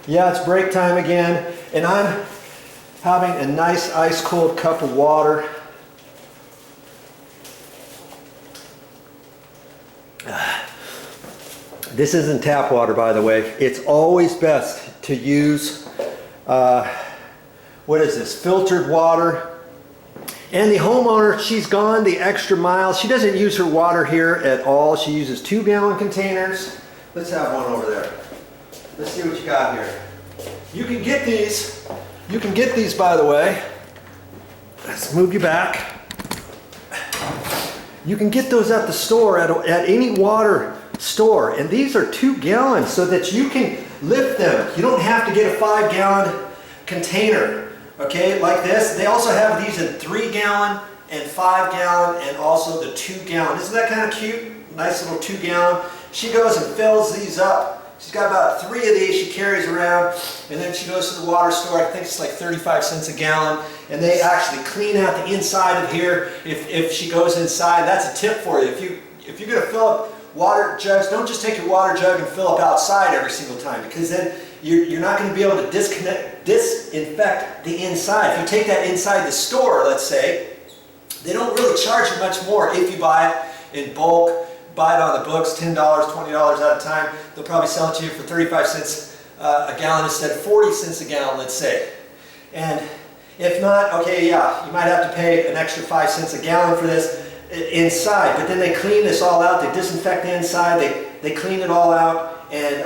Yeah, it's break time again, and I'm having a nice ice cold cup of water. This isn't tap water, by the way. It's always best to use, what is this, filtered water. And the homeowner, she's gone the extra mile. She doesn't use her water here at all. She uses 2-gallon containers. Let's have one over there. Let's see what you got here. You can get these. You can get these, by the way. Let's move you back. You can get those at the store, at any water store. And these are 2 gallons so that you can lift them. You don't have to get a 5-gallon container. Okay, like this. They also have these in 3-gallon and 5-gallon and also the 2-gallon. Isn't that kind of cute? Nice little 2-gallon. She goes and fills these up. She's got about 3 of these she carries around, and then she goes to the water store. I think it's like 35 cents a gallon, and they actually clean out the inside of here if she goes inside. That's a tip for you. If you're going to fill up water jugs, don't just take your water jug and fill up outside every single time, because then you're not going to be able to disinfect the inside. If you take that inside the store, let's say, they don't really charge you much more if you buy it in bulk, buy it on the books, $10, $20 at a time. They'll probably sell it to you for 35 cents a gallon instead of 40 cents a gallon, let's say. And if not, okay, yeah, you might have to pay an extra 5 cents a gallon for this inside, but then they clean this all out. They disinfect the inside, they clean it all out, and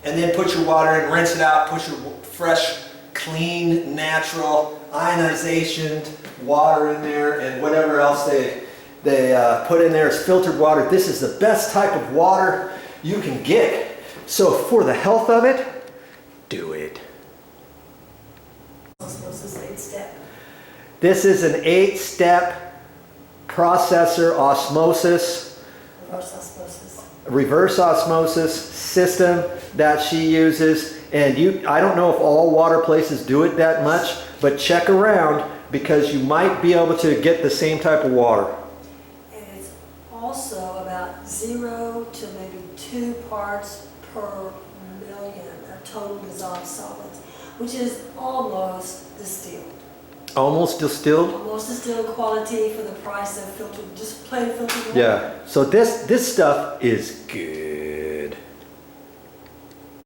then put your water in, rinse it out, put your fresh, clean, natural, ionization water in there, and whatever else they put in there is filtered water. This is the best type of water you can get. So for the health of it, do it. This is an 8-step processor osmosis. Reverse osmosis system that she uses, and I don't know if all water places do it that much, but check around because you might be able to get the same type of water. And it's also about 0 to maybe 2 parts per million of total dissolved solids, which is almost distilled. Almost distilled? Almost distilled quality for the price of filtered, just plain filtered water. Yeah, so this stuff is good.